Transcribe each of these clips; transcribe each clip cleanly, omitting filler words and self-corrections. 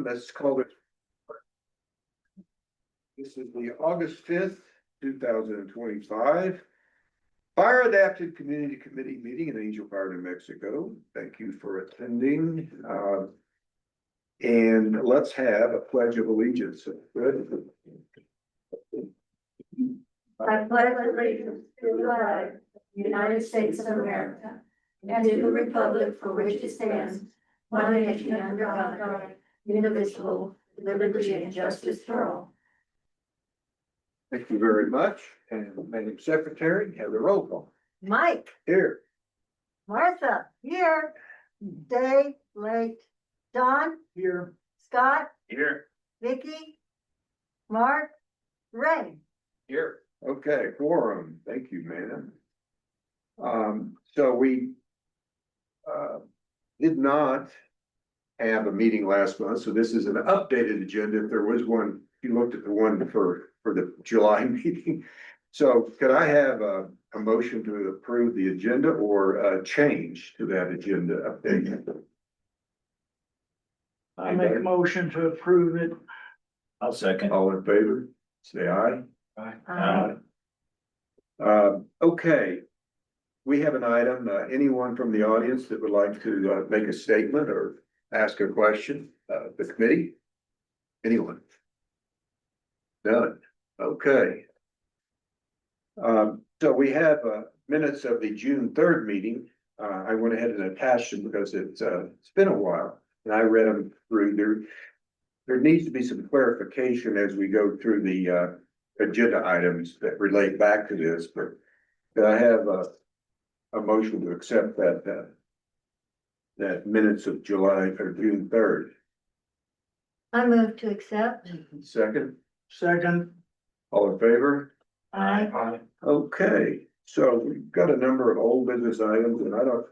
let's call it. This is the August 5th, 2025. Fire Adapted Community Committee meeting in Angel Fire, New Mexico. Thank you for attending. And let's have a pledge of allegiance. Good. I pledge allegiance to the flag, of the United States of America, and to the republic for which it stands, one nation under God, indivisible, with liberty and justice for all. Thank you very much. And Madam Secretary, have the roll call. Mike, Here. Martha, here, Dave, late, Don, Here. Scott, Here. Vicky, Mark, Ray. Here. Okay, quorum. Thank you, man. So we did not have a meeting last month, so this is an updated agenda. If there was one, you looked at the one for the July meeting. So could I have a motion to approve the agenda or a change to that agenda update? I make a motion to approve it. I'll second. All in favor, say aye. Aye. Okay. We have an item, anyone from the audience that would like to make a statement or ask a question, the committee? Anyone? None, okay. So we have minutes of the June 3rd meeting. I went ahead and attached them because it's been a while and I read them through there. There needs to be some clarification as we go through the agenda items that relate back to this, but I have a motion to accept that minutes of July or June 3rd. I move to accept. Second, Second. all in favor? Aye. Okay, so we've got a number of old business items and I don't,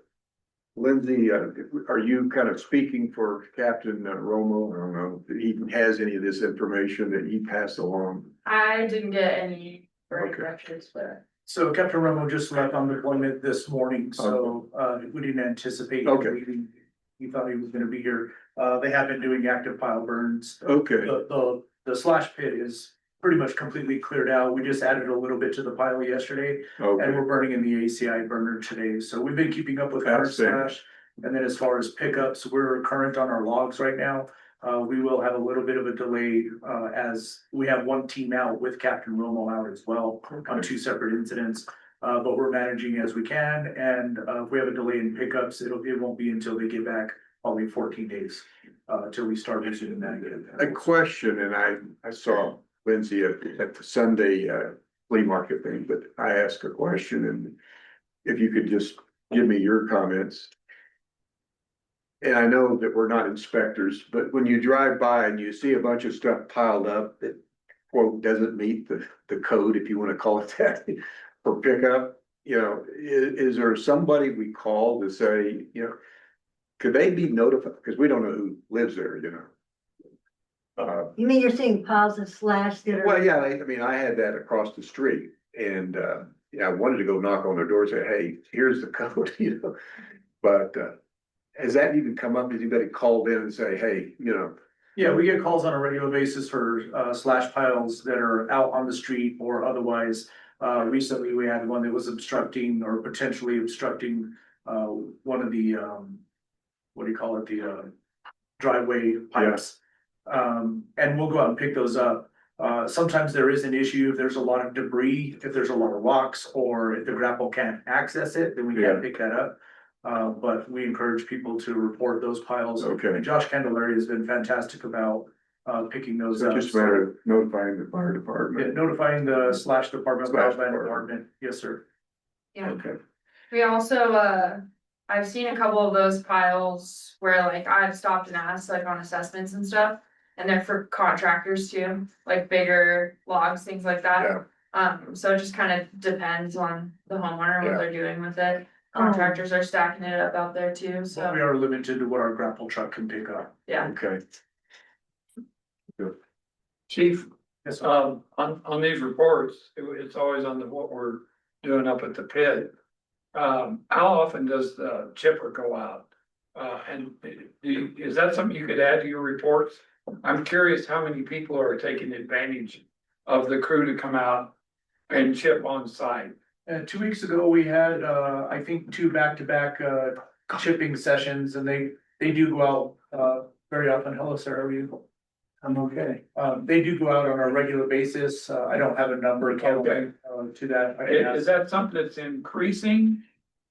Lindsay, are you kind of speaking for Captain Romo? I don't know if he has any of this information that he passed along. I didn't get any Okay. corrections, but So Captain Romo just left on deployment this morning, so we didn't anticipate him Okay. leaving. He thought he was gonna be here. They have been doing active pile burns. Okay, The slash pit is pretty much completely cleared out. We just added a little bit to the pile yesterday. And okay, we're burning in the ACI burner today, so we've been keeping up with current Outstanding. slash. And then as far as pickups, we're current on our logs right now. We will have a little bit of a delay, as we have one team out with Captain Romo out as well on two separate incidents. But we're managing as we can, and if we have a delay in pickups, it won't be until they get back, probably 14 days, till we start resuming that again. a question, and I saw Lindsay at the Sunday flea market thing, but I asked a question and if you could just give me your comments. And I know that we're not inspectors, but when you drive by and you see a bunch of stuff piled up that quote doesn't meet the code, if you want to call it that, for pickup, you know, is there somebody we call to say, you know, could they be notified? Because we don't know who lives there, you know. You mean you're seeing piles of slash that are? Well, yeah, I mean, I had that across the street and, yeah, I wanted to go knock on their door and say, hey, here's the code, you know, but, has that even come up? Has anybody called in and say, hey, you know? Yeah, we get calls on a regular basis for slash piles that are out on the street or otherwise. Recently, we had one that was obstructing or potentially obstructing one of the what do you call it, the driveway pipes. And we'll go out and pick those up. Sometimes there is an issue if there's a lot of debris, if there's a lot of rocks, or if the grapple can't access it, then we can't pick that up. But we encourage people to report those piles. Okay. And Josh Candelaria has been fantastic about picking those So up. just a matter of notifying the fire Yeah, department. notifying the slash department, Slash wildland department. department, yes, sir. yeah. Okay, We also, I've seen a couple of those piles where like I've stopped and asked like on assessments and stuff. And they're for contractors too, like bigger logs, things like that. So it just kind of depends on the homeowner, Yeah. what they're doing with it. Contractors are stacking it up out there too, But so, we are limited to what our grapple truck can pick up. yeah. okay. Chief, Yes, sir. on these reports, it's always on what we're doing up at the pit. How often does the chipper go out? And is that something you could add to your reports? I'm curious how many people are taking advantage of the crew to come out and chip on site. And 2 weeks ago, we had, I think, two back-to-back, chipping sessions, and they do go out, very often. Hello, Sarah, how are you? I'm okay. They do go out on a regular basis. I don't have a number Okay. to that. I can Is ask. that something that's increasing?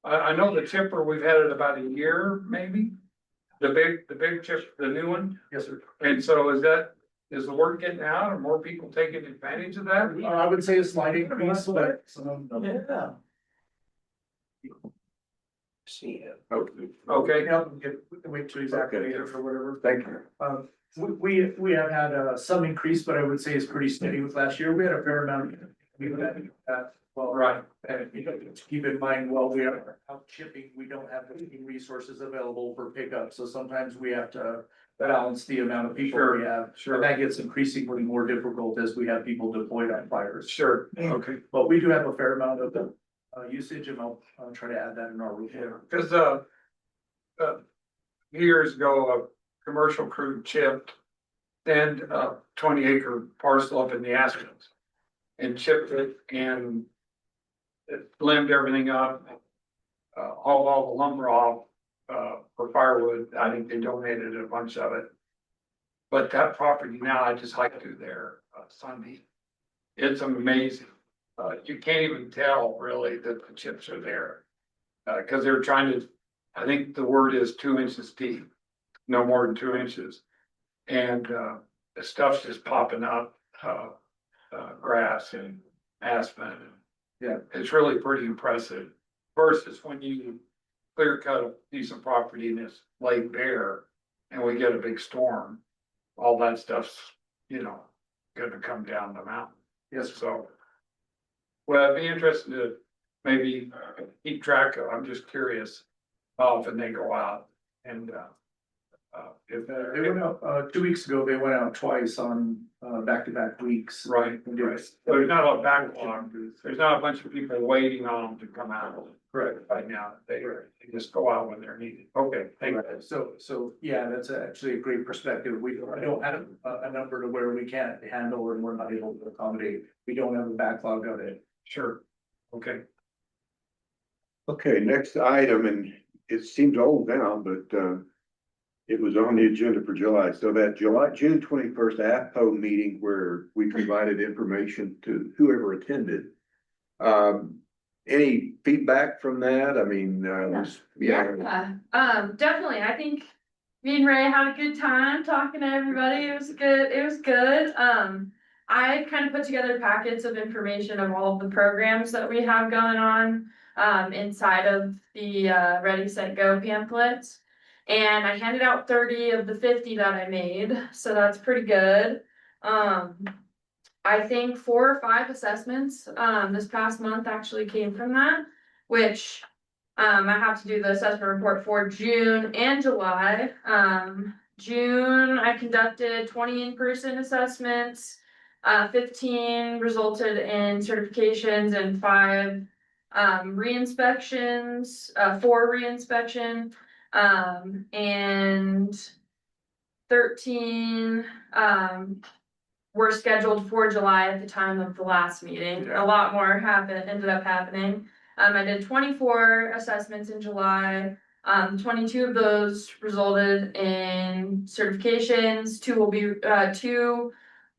I know the chipper, we've had it about a year, maybe? The big chip, the new one? Yes, sir. And so is the word getting out? Are more people taking advantage of that? I would say a slight increase, but. Yeah. Oh, Okay, Yeah, we can wait till he's activated or whatever. thank you. We have had some increase, but I would say it's pretty steady with last year. We had a fair amount. Well, right. and you know, to keep in mind, while we are out shipping, we don't have the resources available for pickup, so sometimes we have to balance the amount of people we have. Sure. And that gets increasingly more difficult as we have people deployed on fires. Sure, okay. But we do have a fair amount of usage, and I'll try to add that in our report. Cause, years ago, a commercial crew chipped and a 20-acre parcel up in the Aspens and chipped it and it limbed everything up, hauled all the lumber off, for firewood. I think they donated a bunch of it. But that property now, I just hiked through there, Sunday. It's amazing. You can't even tell really that the chips are there. Cause they're trying to, I think the word is 2 inches deep, no more than 2 inches. And, the stuff's just popping up, grass and aspen. Yeah. It's really pretty impressive versus when you clear cut a piece of property and it's laid bare and we get a big storm, all that stuff's, gonna come down the mountain. Yes, So. Well, it'd be interesting to maybe keep track of, I'm just curious how often they go out and, if they went out, 2 weeks ago, they went out twice on, back-to-back weeks. right, right. So there's not a backlog, there's not a bunch of people waiting on them to come out. Correct. Right now, they just go out when they're needed. Okay, thank you. So, yeah, that's actually a great perspective. I don't have a number to where we can't handle and we're not able to accommodate. We don't have a backlog of it. Sure. Okay. Okay, next item, and it seems old now, but it was on the agenda for July. So that June 21st APO meeting where we provided information to whoever attended. Any feedback from that? I mean, Definitely. I think me and Ray had a good time talking to everybody. It was good. It was good. I kind of put together packets of information of all of the programs that we have going on inside of the Ready, Set, Go pamphlets. And I handed out 30 of the 50 that I made, so that's pretty good. I think 4 or 5 assessments this past month actually came from that, which I have to do the assessment report for June and July. June, I conducted 20 in-person assessments, 15 resulted in certifications and 5 re-inspections, 4 re-inspection, and 13 were scheduled for July at the time of the last meeting. A lot more ended up happening. I did 24 assessments in July. 22 of those resulted in certifications. 2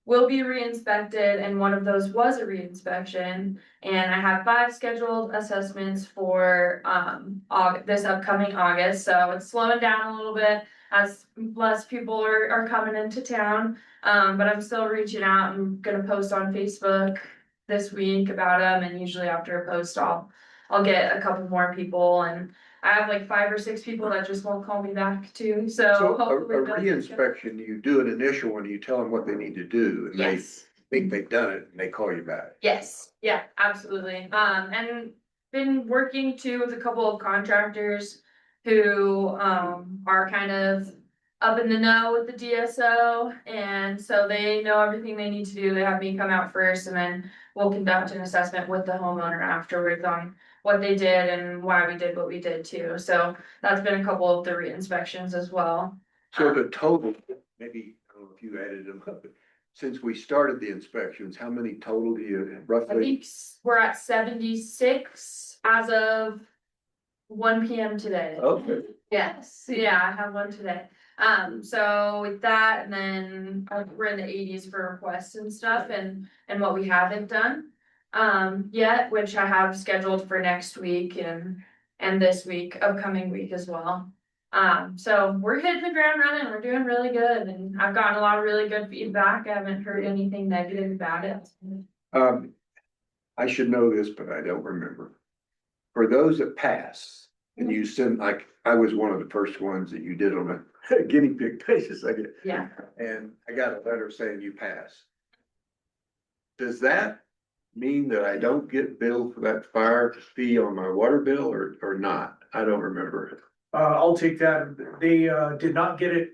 will be re-inspected, and 1 of those was a re-inspection. And I have 5 scheduled assessments for this upcoming August. So it's slowing down a little bit as less people are coming into town. But I'm still reaching out. I'm gonna post on Facebook this week about them, and usually after a post I'll get a couple more people, and I have like 5 or 6 people that just won't call me back too, so so hopefully. a they'll- re-inspection, you do an initial one, you tell them what they need to do, and they Yes, think they've done it, and they call you back. yes, yeah, absolutely, and been working too with a couple of contractors who are kind of up in the know with the DSO, and so they know everything they need to do. They have me come out first, and then we'll conduct an assessment with the homeowner afterwards on what they did and why we did what we did too. So that's been a couple of the re-inspections as well. So the total, maybe, I don't know if you added them up, but since we started the inspections, how many total do you I roughly? think we're at 76 as of 1 p.m. today. Okay, Yes, yeah, I have one today. So with that, and then we're in the 80s for requests and stuff and what we haven't done. Yet, which I have scheduled for next week and this week, upcoming week as well. So we're hitting the ground running, we're doing really good, and I've gotten a lot of really good feedback. I haven't heard anything negative about it. I should know this, but I don't remember. For those that pass, and you send, like, I was one of the first ones that you did on a guinea pig basis, I get. Yeah. And I got a letter saying you passed. Does that mean that I don't get billed for that fire fee on my water bill or not? I don't remember. I'll take that. They, did not get it,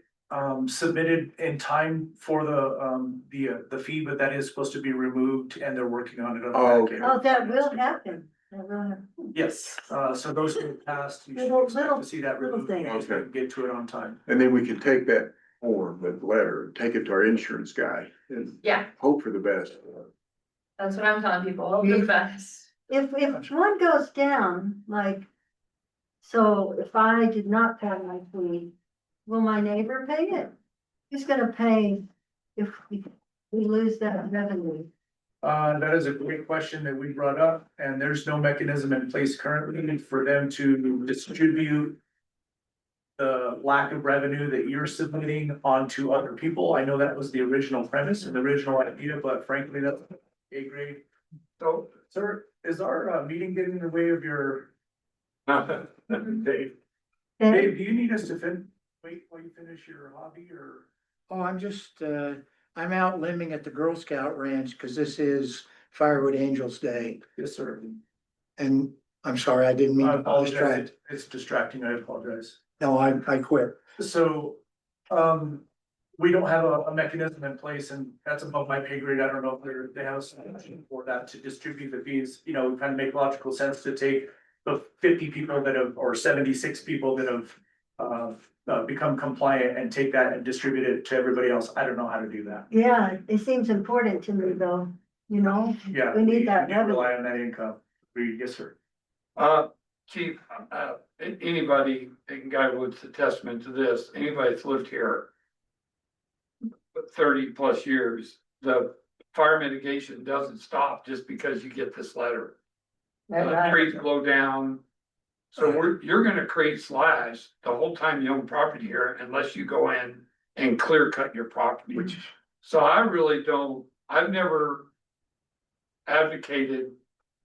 submitted in time for the fee, but that is supposed to be removed and they're working on it. on the Oh, back end. Oh, that will happen. That will happen. Yes, so those who passed, you should Little- expect to see that little removed. thing. and Okay. Get to it on time. And then we can take that form, that letter, and take it to our insurance guy and Yeah, hope for the best. that's what I'm telling people, hope for the best. If one goes down, like, so if I did not pay my fee, will my neighbor pay it? Who's gonna pay if we lose that revenue? That is a great question that we brought up, and there's no mechanism in place currently for them to distribute the lack of revenue that you're submitting onto other people. I know that was the original premise and the original idea, but frankly, that's a grade. So, sir, is our meeting getting in the way of your, Dave? Dave, do you need us to wait while you finish your hobby or? Oh, I'm out limbing at the Girl Scout Ranch because this is Firewood Angels Day. Yes, sir. And I'm sorry, I didn't mean I to apologize, distract. it's distracting, I apologize. No, I quit. So, we don't have a mechanism in place and that's above my pay grade. I don't know if they have a solution for that to distribute the fees, you know, kind of make logical sense to take the 50 people that have, or 76 people that have become compliant and take that and distribute it to everybody else. I don't know how to do that. Yeah, it seems important to me though, you know? Yeah. We need that do revenue. Rely on that income. Yes, sir. Chief, anybody, and Guy Wood's a testament to this, anybody that's lived here 30+ years, the fire mitigation doesn't stop just because you get this letter. Trees blow down. So you're gonna create slash the whole time you own property here unless you go in and clear cut your property. So I really don't, I've never advocated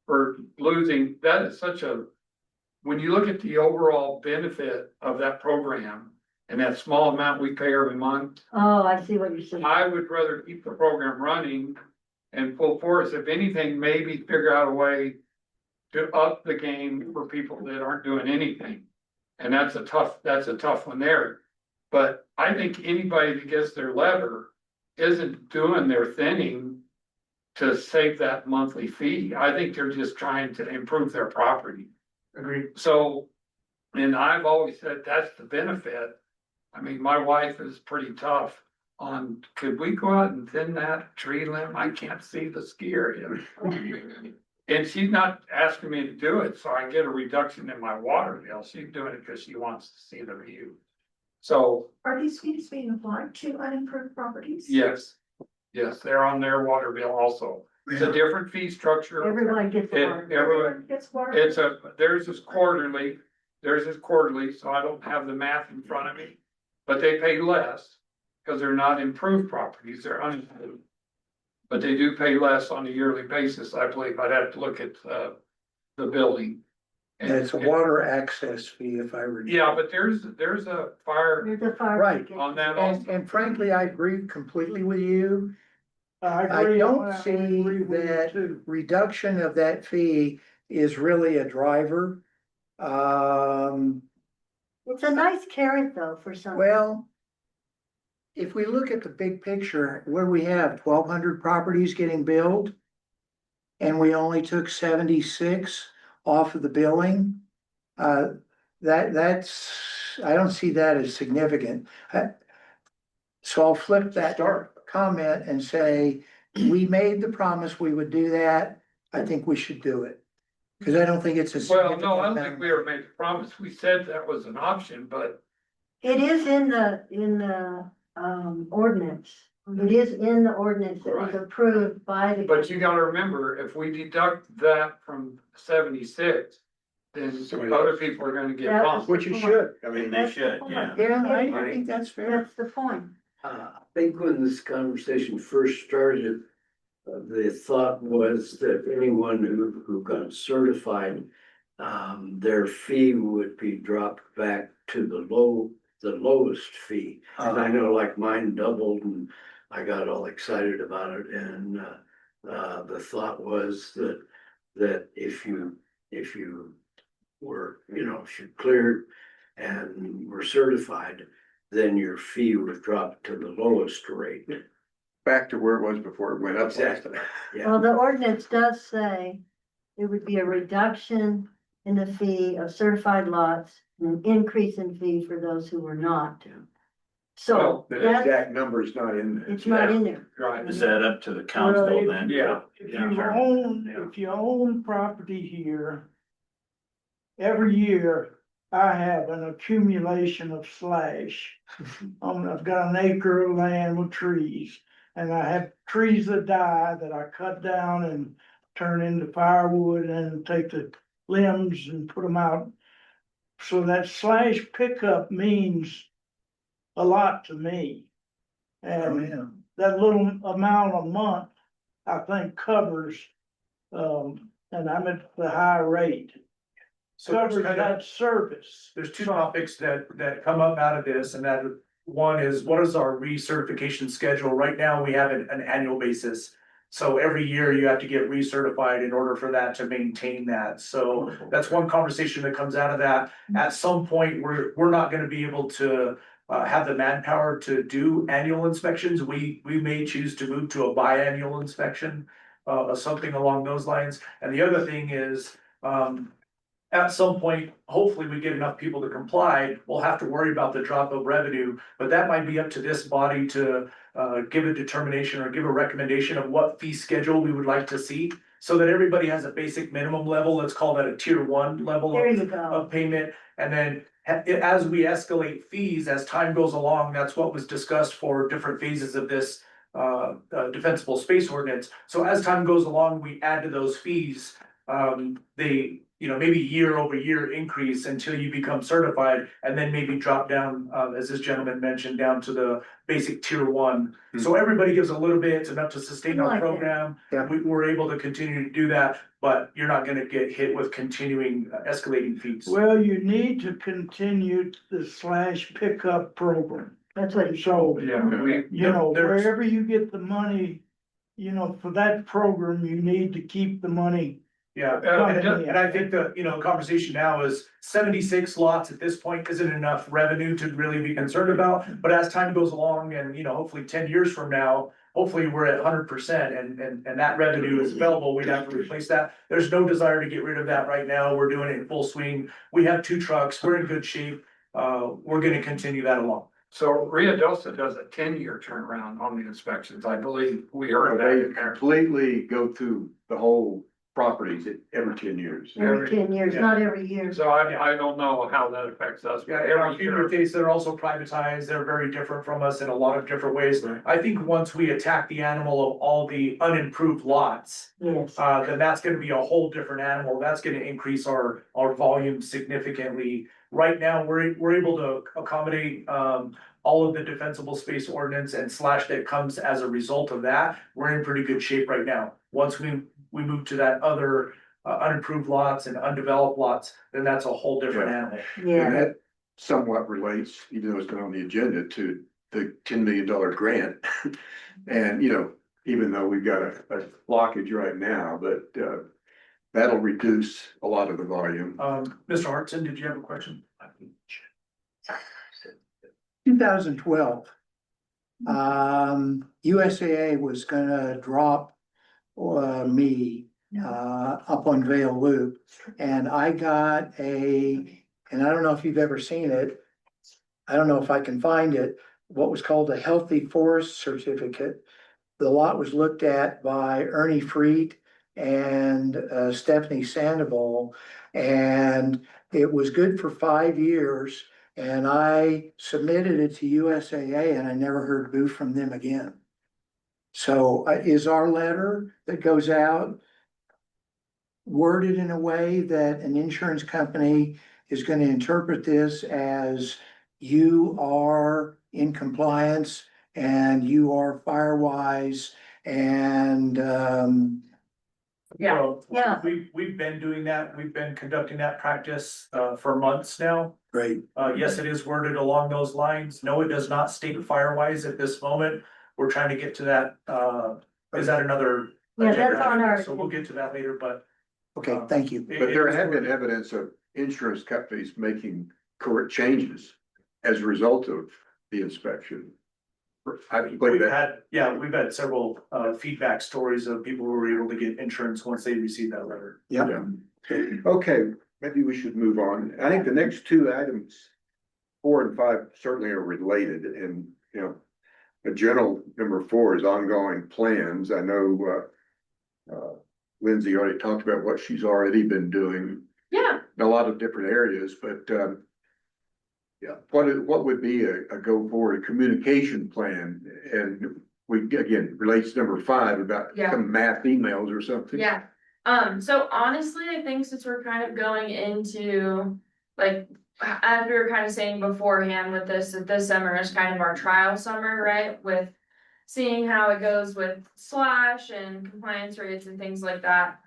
for losing, that is such a, when you look at the overall benefit of that program and that small amount we pay every month, Oh, I see what you're saying. I would rather keep the program running and full force. If anything, maybe figure out a way to up the game for people that aren't doing anything. And that's a tough one there. But I think anybody that gets their letter isn't doing their thinning to save that monthly fee. I think they're just trying to improve their property. Agreed. So, and I've always said that's the benefit. I mean, my wife is pretty tough on, could we go out and thin that tree limb? I can't see the ski area. And she's not asking me to do it, so I get a reduction in my water bill. She's doing it because she wants to see the view. So, Are these fees being applied to unimproved properties? yes, they're on their water bill also. It's a different fee structure. Everybody gets the It- water. everyone- It's water. theirs is quarterly, so I don't have the math in front of me. But they pay less, because they're not improved properties, they're unimproved. But they do pay less on a yearly basis, I believe. I'd have to look at the building. And it's a water access fee if I recall. Yeah, but there's a fire There's a fire. Right. ticket. on that also. And frankly, I agree completely with you. I agree. don't see that reduction of that fee is really a driver. It's a nice carrot though for some. Well, if we look at the big picture, where we have 1,200 properties getting billed, and we only took 76 off of the billing, that's, I don't see that as significant. So I'll flip that Start. comment and say, we made the promise we would do that. I think we should do it. Cause I don't think it's a. Well, no, I don't think significant we ever made the promise. We said that was an option, but It is in the ordinance. It is in the ordinance that was Right. approved by the. But you gotta remember, if we deduct that from 76, then Somebody other else. people are gonna get That was- bumped. Which you should, I mean. That's the point. amount. Yeah, I think that's fair. That's the point. I think when this conversation first started, the thought was that anyone who got certified, their fee would be dropped back to the lowest fee. And I know like mine doubled and I got all excited about it and, the thought was that if you were, if you cleared and were certified, then your fee would drop to the lowest rate. Back to where it was before it went up. last Exactly. time. Yeah. Well, the ordinance does say it would be a reduction in the fee of certified lots, and an increase in fee for those who were not. So Well, The that's, exact number is not in there. it's not in there. Right. Is that up to the council Well, then? Yeah. If you own property here, every year I have an accumulation of slash. I've got an acre of land with trees, and I have trees that die that I cut down and turn into firewood and take the limbs and put them out. So that slash pickup means a lot to me. Oh, And yeah. that little amount a month, I think covers, and I'm at the high rate, So there's covers kind of, that service. there's two topics that come up out of this, and that one is, what is our recertification schedule? Right now, we have an annual basis. So every year you have to get recertified in order for that to maintain that. So that's one conversation that comes out of that. At some point, we're not gonna be able to have the manpower to do annual inspections. We may choose to move to a biannual inspection, something along those lines. And the other thing is, at some point, hopefully we get enough people to comply, we'll have to worry about the drop of revenue, but that might be up to this body to give a determination or give a recommendation of what fee schedule we would like to see, so that everybody has a basic minimum level, let's call that a tier one level There you of go. payment, and then as we escalate fees, as time goes along, that's what was discussed for different phases of this defensible space ordinance. So as time goes along, we add to those fees, they, maybe year over year increase until you become certified, and then maybe drop down, as this gentleman mentioned, down to the basic tier one. So everybody gives a little bit, it's enough to sustain I our like that. program. Yeah. We're able to continue to do that, but you're not gonna get hit with continuing escalating fees. Well, you need to continue the slash pickup program. That's what he So, Yeah, we, There's- wherever you get the money, for that program, you need to keep the money. Yeah, coming in. and I think the, conversation now is 76 lots at this point isn't enough revenue to really be concerned about. But as time goes along and, hopefully 10 years from now, hopefully we're at 100% and that revenue is available, we'd have to replace that. There's no desire to get rid of that right now. We're doing it in full swing. We have 2 trucks. We're in good shape. We're gonna continue that along. so Rio Delta does a 10-year turnaround on the inspections, I believe we heard that They in there. completely go through the whole properties every 10 years. every 10 years, Yeah. not every year. So I don't know how that affects us. but Yeah, in our every future year- case, they're also privatized, they're very different from us in a lot of different ways. I think once we attack the animal of all the unimproved lots, Yes. then that's gonna be a whole different animal, that's gonna increase our volume significantly. Right now, we're able to accommodate, all of the defensible space ordinance and slash that comes as a result of that, we're in pretty good shape right now. Once we move to that other, unimproved lots and undeveloped lots, then that's a whole different Yeah. animal. Yeah. And that somewhat relates, even though it's not on the agenda, to the $10 million grant. And, even though we've got a blockage right now, but, that'll reduce a lot of the volume. Mr. Hartson, did you have a question? 2012. USAA was gonna drop me up on Vale Loop, and I got and I don't know if you've ever seen it. I don't know if I can find it, what was called a healthy forest certificate. The lot was looked at by Ernie Freed and Stephanie Sandoval, and it was good for 5 years. And I submitted it to USAA and I never heard boo from them again. So is our letter that goes out worded in a way that an insurance company is going to interpret this as you are in compliance and you are firewise and Yeah. Well, Yeah. we've been doing that. We've been conducting that practice, for months now. great. Yes, it is worded along those lines. No, it does not state Firewise at this moment. We're trying to get to that, is that another? Yeah, that's agenda on item? our- So we'll get to that later, but. Okay, thank you. it- But there it is have been worded. evidence of insurance companies making correct changes as a result of the inspection. I believe We've that, we've had several, feedback stories of people who were able to get insurance once they received that letter. Yeah, okay, maybe we should move on. I think the next two items, 4 and 5, certainly are related and, you know, the general number 4 is ongoing plans. I know, Lindsay already talked about what she's already been doing Yeah, in a lot of different areas, but, yeah, what would be a go forward communication plan? And we, again, relates to number 5 about Yeah. some math emails or something. yeah. So honestly, I think since we're kind of going into, like, as we were kind of saying beforehand with this, that this summer is kind of our trial summer, right? With seeing how it goes with slash and compliance rates and things like that.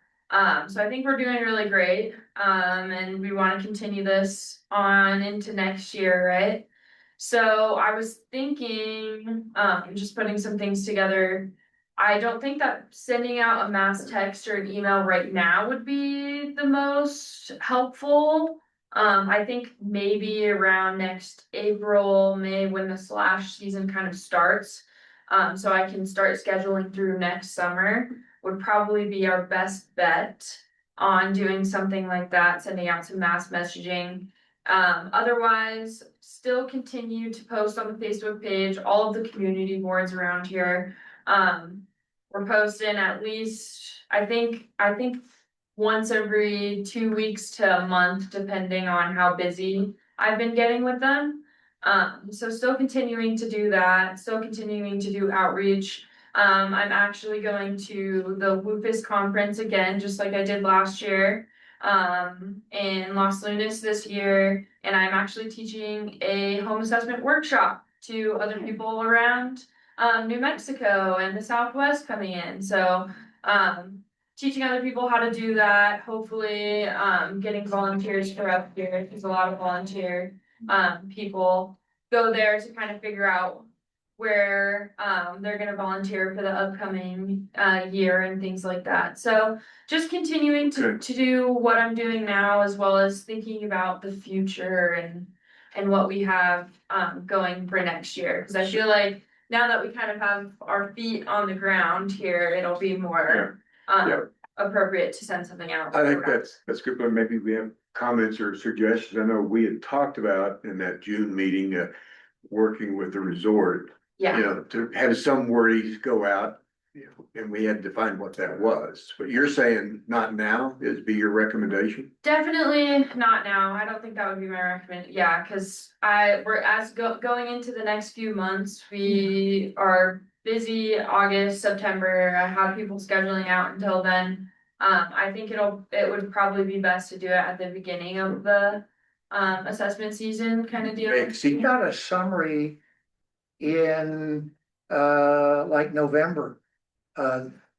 So I think we're doing really great, and we wanna continue this on into next year, right? So I was thinking, just putting some things together. I don't think that sending out a mass text or an email right now would be the most helpful. I think maybe around next April, May, when the slash season kind of starts. So I can start scheduling through next summer would probably be our best bet on doing something like that, sending out some mass messaging. Otherwise, still continue to post on the Facebook page, all of the community boards around here. We're posting at least, I think once every 2 weeks to a month, depending on how busy I've been getting with them. So still continuing to do that, still continuing to do outreach. I'm actually going to the WUFIS conference again, just like I did last year, in Los Lunas this year. And I'm actually teaching a home assessment workshop to other people around, New Mexico and the Southwest coming in. So, teaching other people how to do that, hopefully, getting volunteers for up here, there's a lot of volunteer, people go there to kind of figure out where they're gonna volunteer for the upcoming year and things like that. So just continuing to Good. to do what I'm doing now, as well as thinking about the future and what we have going for next year. Cause I feel like now that we kind of have our feet on the ground here, it'll be more Yeah. appropriate to send something out. I think that's good, but maybe we have comments or suggestions. I know we had talked about in that June meeting, working with the resort, you Yeah, know, to have some wordies go out, you know, and we had to find what that was. But you're saying not now is be your recommendation? definitely not now. I don't think that would be my recommend. Yeah, cause going into the next few months, we are busy August, September. I have people scheduling out until then. I think it would probably be best to do it at the beginning of the assessment season kind of deal. Makes you sense. got a summary in like November.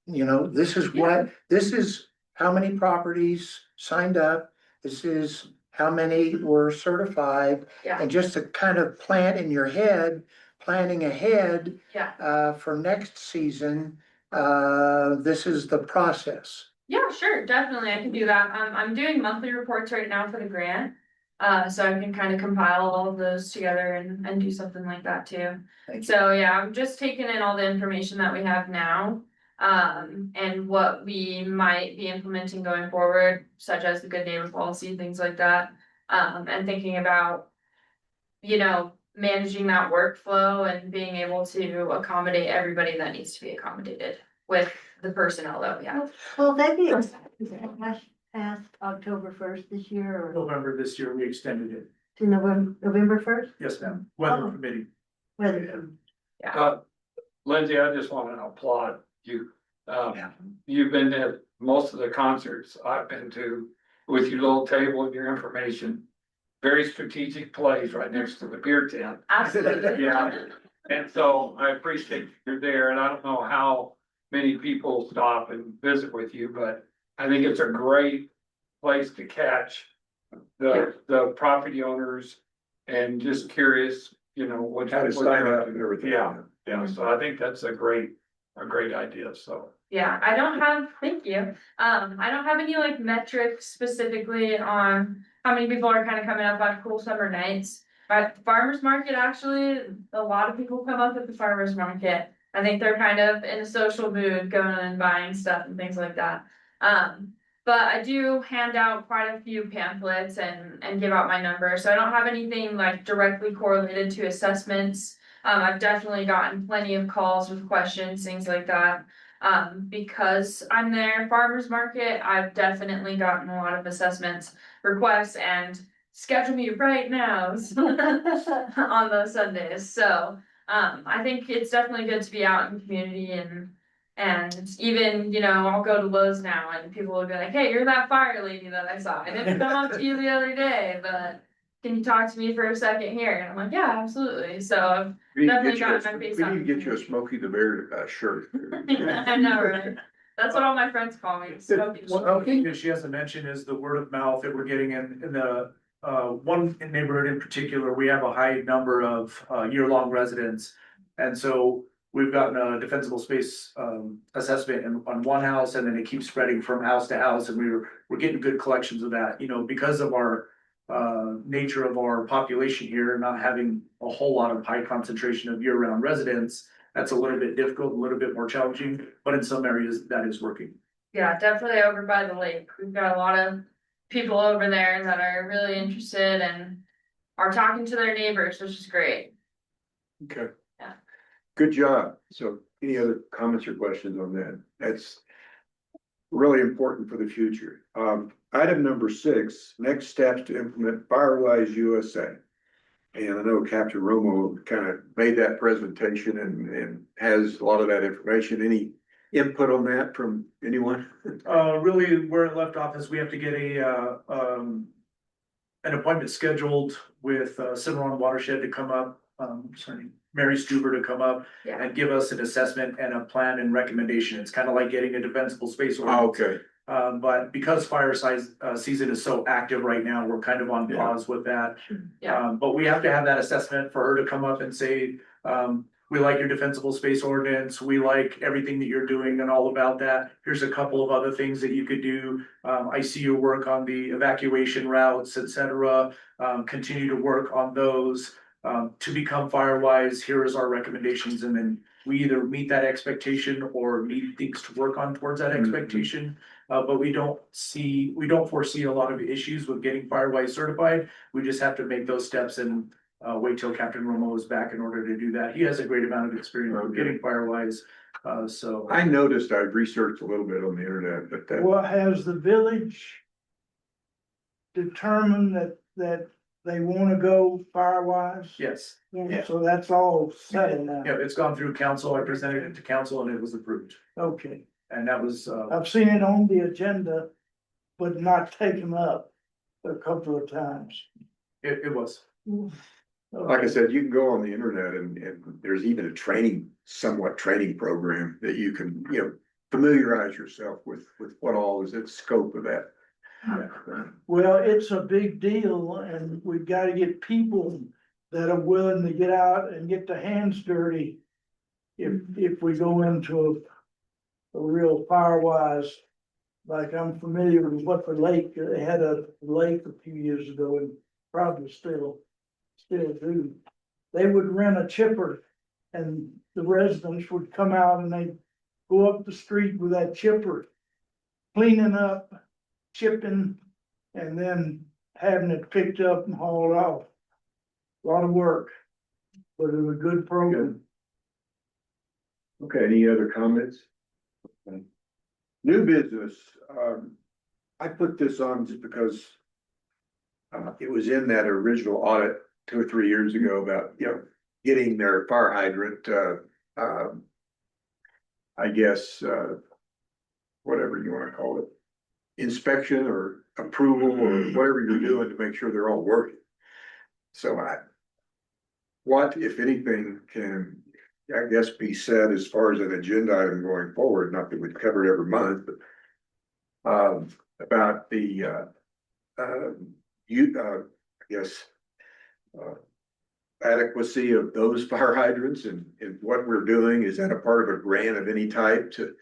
You know, this is how many properties signed up. This is how many were certified. Yeah. And just to kind of plant in your head, planning ahead Yeah, for next season, this is the process. yeah, sure, definitely, I can do that. I'm doing monthly reports right now for the grant. So I can kind of compile all of those together and do something like that too. Thank you. So yeah, I'm just taking in all the information that we have now. And what we might be implementing going forward, such as the good neighbor policy, things like that. And thinking about, you know, managing that workflow and being able to accommodate everybody that needs to be accommodated with the personnel that we have. Well, that be past October first this year or November this year, we extended it. to November first? Yes, ma'am. Weather Oh. permitting. Whether, Lindsay, I just want to applaud you. You've been at most of the concerts I've been to with your little table and your information. Very strategic place right next to the beer tent. Absolutely. Yeah, and so I appreciate you're there, and I don't know how many people stop and visit with you, but I think it's a great place to catch the property owners and just curious, you know, what. How to sign up and everything. Yeah, so I think that's a great idea, so. Yeah, I don't have, thank you. I don't have any like metrics specifically on how many people are kind of coming up on cool summer nights. But the farmer's market, actually, a lot of people come up at the farmer's market. I think they're kind of in a social mood, going and buying stuff and things like that. But I do hand out quite a few pamphlets and give out my number, so I don't have anything like directly correlated to assessments. I've definitely gotten plenty of calls with questions, things like that. Because I'm there farmers market, I've definitely gotten a lot of assessments requests and schedule me right now on those Sundays. So, I think it's definitely good to be out in the community and even, you know, I'll go to Lowe's now and people will be like, hey, you're that fire lady that I saw. I didn't come up to you the other day, but can you talk to me for a second here? And I'm like, yeah, absolutely. So I've We need to definitely get you got my face we on. need to get you a Smokey the Bear shirt. I know, right? That's what all my friends call me. Smokey. One other thing that she hasn't mentioned is the word of mouth that we're getting in the, one neighborhood in particular, we have a high number of, year-long residents. And so we've gotten a defensible space, assessment on one house, and then it keeps spreading from house to house, and we're getting good collections of that, you know, because of our nature of our population here, not having a whole lot of high concentration of year-round residents. That's a little bit difficult, a little bit more challenging, but in some areas that is working. Yeah, definitely over by the lake. We've got a lot of people over there that are really interested and are talking to their neighbors, which is great. Okay. Yeah. Good job. So any other comments or questions on that? That's really important for the future. Item number 6, next steps to implement Firewise USA. And I know Captain Romo kind of made that presentation and has a lot of that information. Any input on that from anyone? Really, where it left off is we have to get an appointment scheduled with Cimarron Watershed to come up, Mary Stuber to come up Yeah. and give us an assessment and a plan and recommendation. It's kind of like getting a defensible space ordinance. Okay. But because fire season is so active right now, we're kind of on pause with that. Yeah. But we have to have that assessment for her to come up and say, we like your defensible space ordinance, we like everything that you're doing and all about that. Here's a couple of other things that you could do. I see your work on the evacuation routes, et cetera. Continue to work on those. To become Firewise, here is our recommendations, and then we either meet that expectation or need things to work on towards that expectation. But we don't foresee a lot of issues with getting Firewise certified. We just have to make those steps and wait till Captain Romo is back in order to do that. He has a great amount of experience with getting Firewise, so. I noticed, I've researched a little bit on the internet, but that, Well, has the village determined that they wanna go Firewise? Yes, Yeah. So that's all settled now. yeah, it's gone through council. I presented it to council and it was approved. Okay, And that was, I've seen it on the agenda, but not taken up a couple of times. it was. like I said, you can go on the internet and there's even a somewhat training program that you can, you know, familiarize yourself with what all is the scope of that. Well, it's a big deal and we've gotta get people that are willing to get out and get their hands dirty. If we go into a real Firewise, like I'm familiar with what the lake, they had a lake a few years ago and probably still do. They would rent a chipper and the residents would come out and they'd go up the street with that chipper, cleaning up, chipping, and then having it picked up and hauled off. A lot of work. but it was a good program. Okay, any other comments? Okay. New business, I put this on just because it was in that original audit 2 or 3 years ago about, getting their fire hydrant, I guess, whatever you wanna call it, inspection or approval or whatever you're doing to make sure they're all working. So what, if anything, can, I guess, be said as far as an agenda item going forward, not that we'd cover it every month, but about the, I guess, adequacy of those fire hydrants and what we're doing, is that a part of a grant of any type to,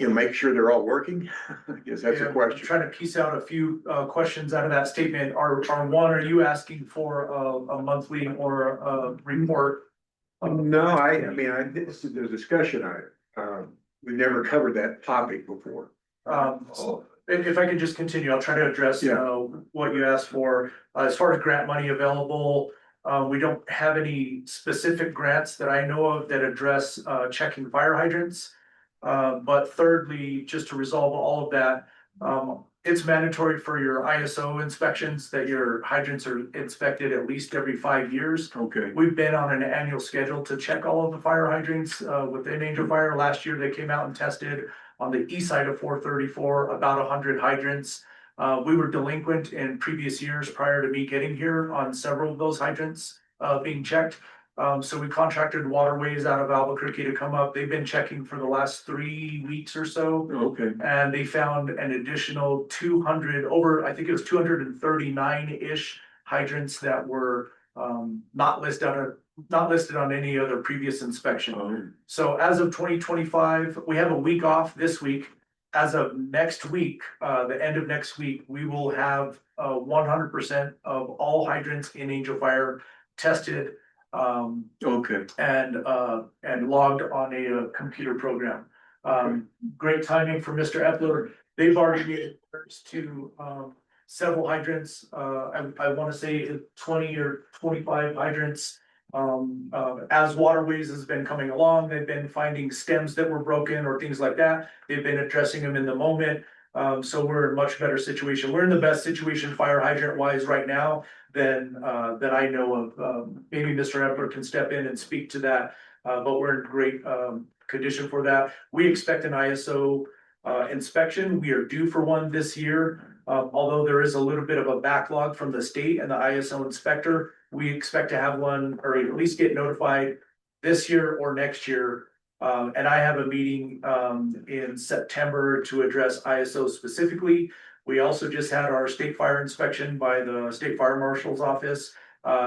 make sure they're all working? I guess that's Yeah, a I'm question. trying to piece out a few questions out of that statement. Are you asking for a monthly or a report? No, I mean, this is the discussion we never covered that topic before. If I could just continue, I'll try to address, what you asked for. As far as grant money available, we don't have any specific grants that I know of that address, checking fire hydrants. But thirdly, just to resolve all of that, it's mandatory for your ISO inspections that your hydrants are inspected at least every 5 years. Okay. We've been on an annual schedule to check all of the fire hydrants, within Angel Fire. Last year, they came out and tested on the east side of 434, about 100 hydrants. We were delinquent in previous years prior to me getting here on several of those hydrants, being checked. So we contracted Waterways out of Albuquerque to come up. They've been checking for the last 3 weeks or so. Okay. And they found an additional 200, I think it was 239-ish hydrants that were not listed on any other previous inspection. So as of 2025, we have a week off this week. As of next week, the end of next week, we will have 100% of all hydrants in Angel Fire tested. Okay. And logged on a computer program. Great timing for Mr. Epler. They've already made orders to several hydrants. I want to say 20 or 25 hydrants. As Waterways has been coming along, they've been finding stems that were broken or things like that. They've been addressing them in the moment. So we're in a much better situation. We're in the best situation fire hydrant wise right now than I know of. Maybe Mr. Epler can step in and speak to that, but we're in great condition for that. We expect an ISO inspection. We are due for one this year. Although there is a little bit of a backlog from the state and the ISO inspector, we expect to have one or at least get notified this year or next year. And I have a meeting in September to address ISO specifically. We also just had our state fire inspection by the state fire marshal's office.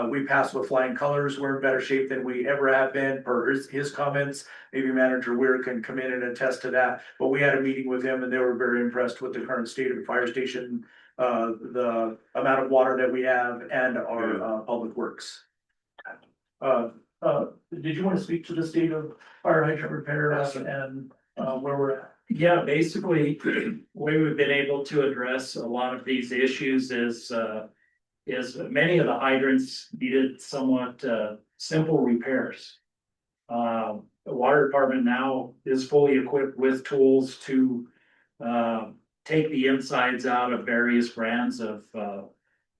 We passed with flying colors. We're in better shape than we ever have been per his comments. Maybe Manager Weir can come in and attest to that. But we had a meeting with him and they were very impressed with the current state of the fire station, the amount of water that we have and our public works. Did you want to speak to the state of fire hydrant repairs and where we're at? Yeah, basically, the way we've been able to address a lot of these issues is many of the hydrants needed somewhat simple repairs. The water department now is fully equipped with tools to take the insides out of various brands of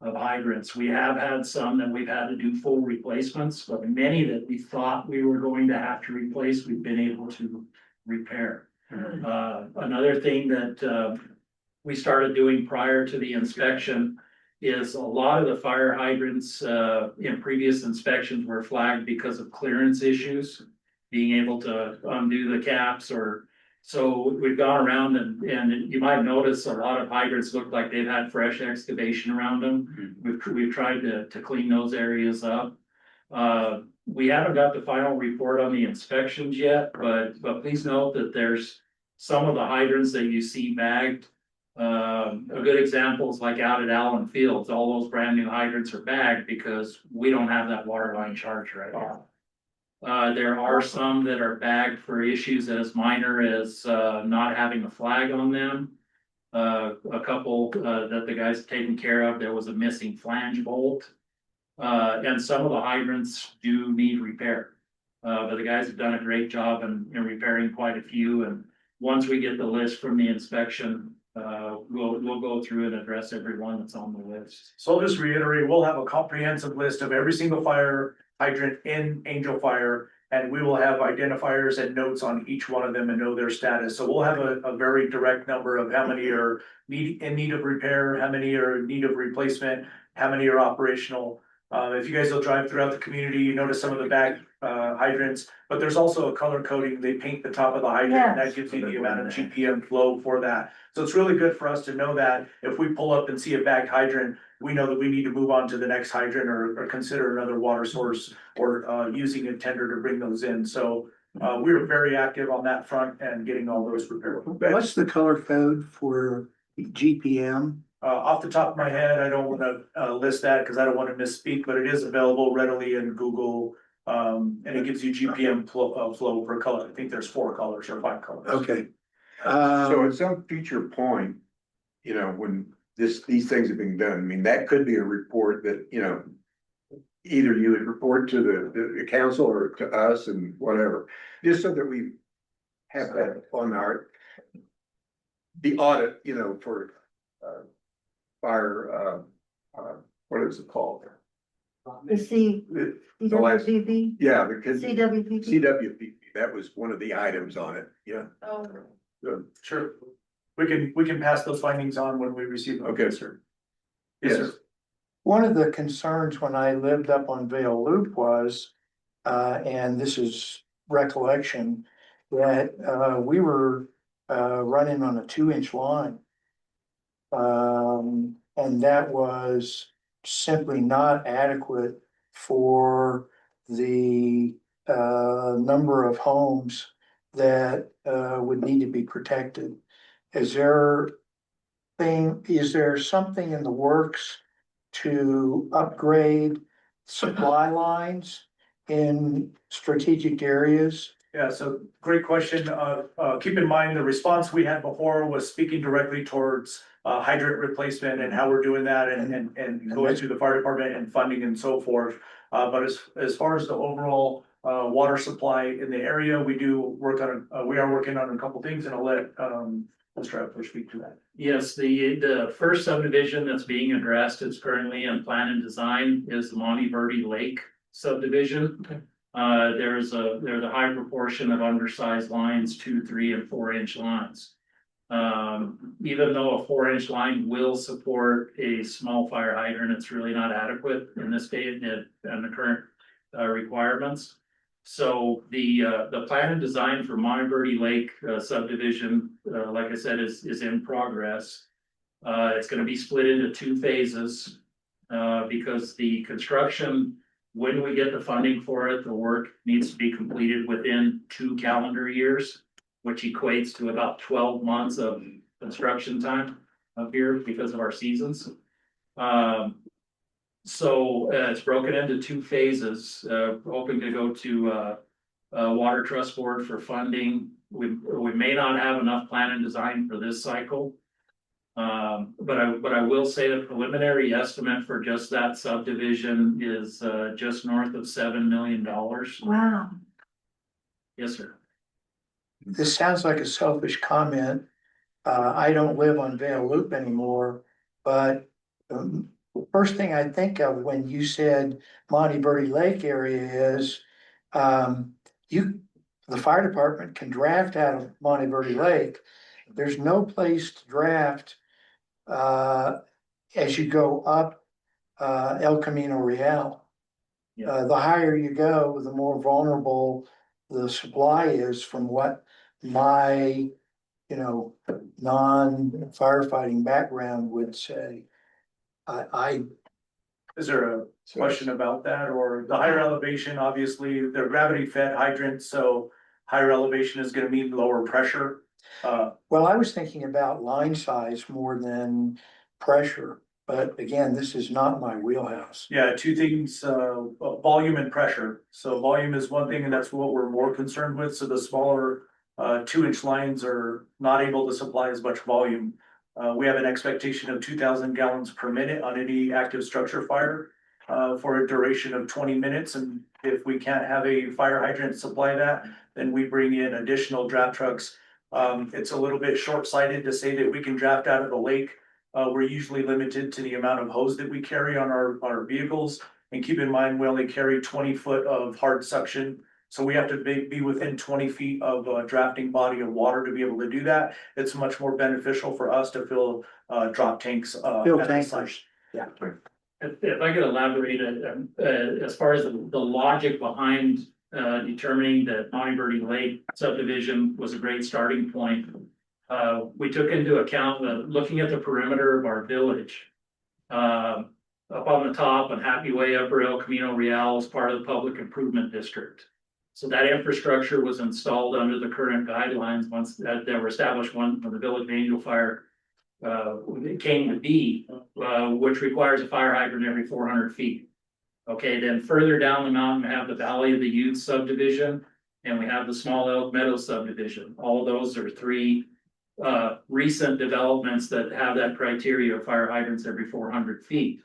hydrants. We have had some that we've had to do full replacements, but many that we thought we were going to have to replace, we've been able to repair. Another thing that we started doing prior to the inspection is a lot of the fire hydrants in previous inspections were flagged because of clearance issues, being able to undo the caps or so we've gone around and you might notice a lot of hydrants look like they've had fresh excavation around them. We've tried to clean those areas up. We haven't got the final report on the inspections yet, but please note that there's some of the hydrants that you see bagged. A good example is like out at Allen Fields, all those brand new hydrants are bagged because we don't have that water line charge right now. There are some that are bagged for issues as minor as not having a flag on them. A couple that the guys taking care of, there was a missing flange bolt. And some of the hydrants do need repair. But the guys have done a great job in repairing quite a few, and once we get the list from the inspection, we'll go through and address every one that's on the list. So I'll just reiterate, we'll have a comprehensive list of every single fire hydrant in Angel Fire. And we will have identifiers and notes on each one of them and know their status. So we'll have a very direct number of how many are in need of repair, how many are in need of replacement, how many are operational. If you guys will drive throughout the community, you notice some of the back hydrants, but there's also a color coding. They paint the top of the hydrant, and that gives you the amount of GPM flow for that. So it's really good for us to know that if we pull up and see a back hydrant, we know that we need to move on to the next hydrant or consider another water source or using a tender to bring those in. So we were very active on that front and getting all those repaired. What's the color code for GPM? Off the top of my head, I don't wanna list that because I don't want to misspeak, but it is available readily in Google. And it gives you GPM flow per color. I think there's 4 colors or 5 colors. Okay. So at some future point, you know, when these things are being done, I mean, that could be a report that, you know, either you would report to the council or to us and whatever, just so that we have that on the audit, you know, for fire, what is it called? The The last- CWPP, Yeah, because CWPP. CWPP, that was one of the items on it, yeah. Oh, Good. Sure. We can pass those findings on when we receive them. Okay. Sir. Yes, sir. One of the concerns when I lived up on Vale Loop was, and this is recollection, that, we were, running on a 2-inch line. And that was simply not adequate for the, number of homes that, would need to be protected. Is there something in the works to upgrade supply lines in strategic areas? Yeah, so great question. Keep in mind, the response we had before was speaking directly towards hydrant replacement and how we're doing that and going through the fire department and funding and so forth. But as far as the overall water supply in the area, we are working on a couple things, and I'll let Mr. Epler speak to that. Yes, the first subdivision that's being addressed is currently in plan and design is the Monte Verde Lake subdivision. There's a high proportion of undersized lines, 2, 3, and 4-inch lines. Even though a 4-inch line will support a small fire hydrant, it's really not adequate in this state and the current requirements. So the plan and design for Monte Verde Lake subdivision, like I said, is in progress. It's gonna be split into 2 phases, because the construction, when we get the funding for it, the work needs to be completed within 2 calendar years, which equates to about 12 months of construction time up here because of our seasons. So it's broken into 2 phases, hoping to go to Water Trust Board for funding. We may not have enough plan and design for this cycle. But I will say the preliminary estimate for just that subdivision is just north of $7 million. Wow. Yes, sir. This sounds like a selfish comment. I don't live on Vale Loop anymore, but first thing I think of when you said Monte Verde Lake area is, the fire department can draft out of Monte Verde Lake. There's no place to draft, as you go up, El Camino Real. Yeah. The higher you go, the more vulnerable the supply is from what my, non-firefighting background would say. Is there a question about that, or the higher elevation, obviously, they're gravity fed hydrants, so higher elevation is gonna mean lower pressure. Well, I was thinking about line size more than pressure, but again, this is not my wheelhouse. Yeah, 2 things, volume and pressure. So volume is one thing, and that's what we're more concerned with. So the smaller 2-inch lines are not able to supply as much volume. We have an expectation of 2,000 gallons per minute on any active structure fire. for a duration of 20 minutes. And if we can't have a fire hydrant supply that, then we bring in additional draft trucks. It's a little bit short-sighted to say that we can draft out of the lake. We're usually limited to the amount of hose that we carry on our vehicles. And keep in mind, we only carry 20 foot of hard suction. So we have to be within 20 feet of a drafting body of water to be able to do that. It's much more beneficial for us to fill drop tanks. Fill at the site. tankers. Yeah. If I could elaborate, as far as the logic behind determining that Monteverdi Lake subdivision was a great starting point. We took into account looking at the perimeter of our village. Up on the top on Happy Way, Upper El Camino Real is part of the public improvement district. So that infrastructure was installed under the current guidelines once that were established when the Village of Angel Fire it came to be, which requires a fire hydrant every 400 feet. Okay, then further down the mountain, we have the Valley of the Youth subdivision, and we have the Small Elk Meadow subdivision. All of those are three recent developments that have that criteria of fire hydrants every 400 feet.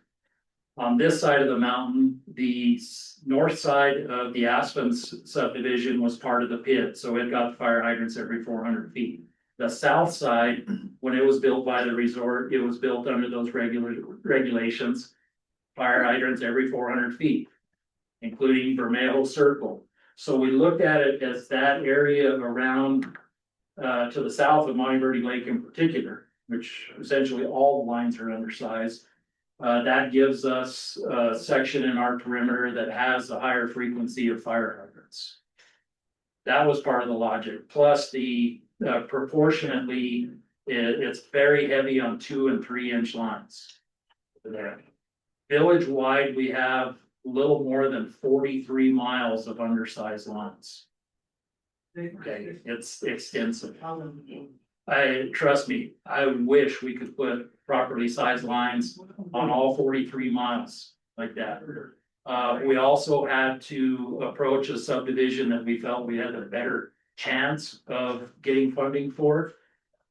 On this side of the mountain, the north side of the Aspens subdivision was part of the PID, so it got fire hydrants every 400 feet. The south side, when it was built by the resort, it was built under those regulations. Fire hydrants every 400 feet, including Bermejo Circle. So we looked at it as that area around to the south of Monteverdi Lake in particular, which essentially all the lines are undersized. That gives us a section in our perimeter that has a higher frequency of fire hydrants. That was part of the logic, plus the proportionately, it's very heavy on 2 and 3 inch lines. There. Village-wide, we have a little more than 43 miles of undersized lines. Okay, it's extensive. Trust me, I wish we could put properly sized lines on all 43 miles like that. We also had to approach a subdivision that we felt we had a better chance of getting funding for.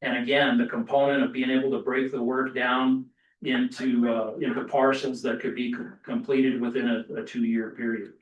And again, the component of being able to break the work down into parcels that could be completed within a 2-year period.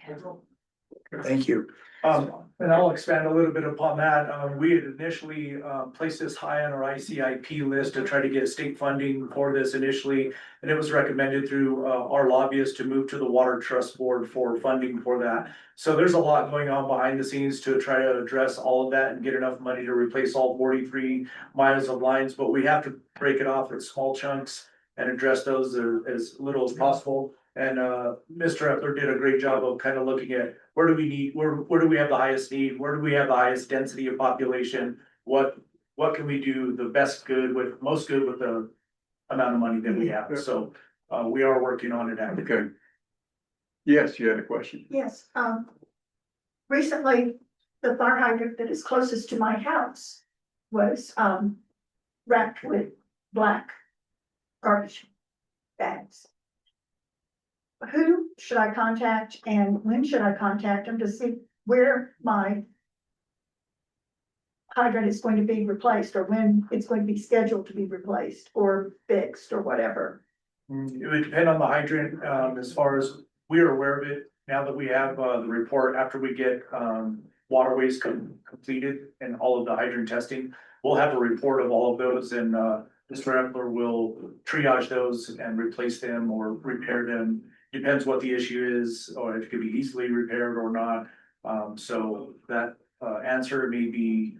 Thank you. And I'll expand a little bit upon that. We had initially placed this high on our ICIP list to try to get state funding for this initially. And it was recommended through our lobbyists to move to the Water Trust Board for funding for that. So there's a lot going on behind the scenes to try to address all of that and get enough money to replace all 43 miles of lines. But we have to break it off in small chunks and address those as little as possible. And Mr. Epler did a great job of kind of looking at where do we need, where do we have the highest need, where do we have the highest density of population, what can we do the most good with the amount of money that we have. So we are working on it actively. Okay. Yes, you had a question. Yes, recently, the fire hydrant that is closest to my house was, wrapped with black garbage bags. Who should I contact and when should I contact them to see where my hydrant is going to be replaced or when it's going to be scheduled to be replaced or fixed or whatever? It would depend on the hydrant, as far as we are aware of it, now that we have the report after we get waterways completed and all of the hydrant testing. We'll have a report of all of those and Mr. Epler will triage those and replace them or repair them. Depends what the issue is, or it could be easily repaired or not. So that answer may be,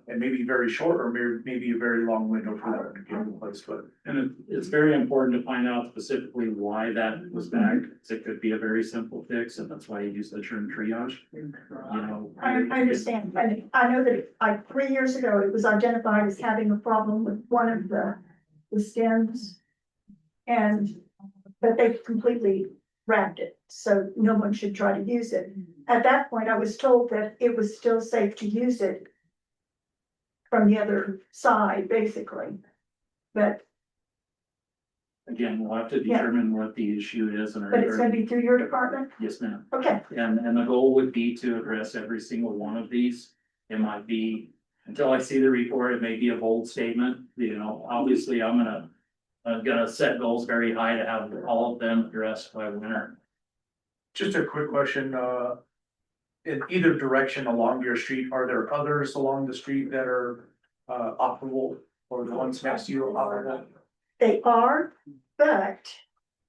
it may be very short or maybe a very long window for that to get replaced. But And it's very important to find out specifically why that was back. It could be a very simple fix, and that's why you use the term triage. You know, I understand, I know that 3 years ago, it was identified as having a problem with one of the stems. But they completely wrapped it, so no one should try to use it. At that point, I was told that it was still safe to use it from the other side, basically. But again, we'll have to determine what the issue is and. it's gonna be through your department? Yes, ma'am. Okay, And the goal would be to address every single one of these. It might be, until I see the report, it may be a bold statement, you know, obviously I'm gonna I'm gonna set goals very high to have all of them addressed by winter. Just a quick question, in either direction along your street, are there others along the street that are, operable? Or the ones next to you are operable? They are, but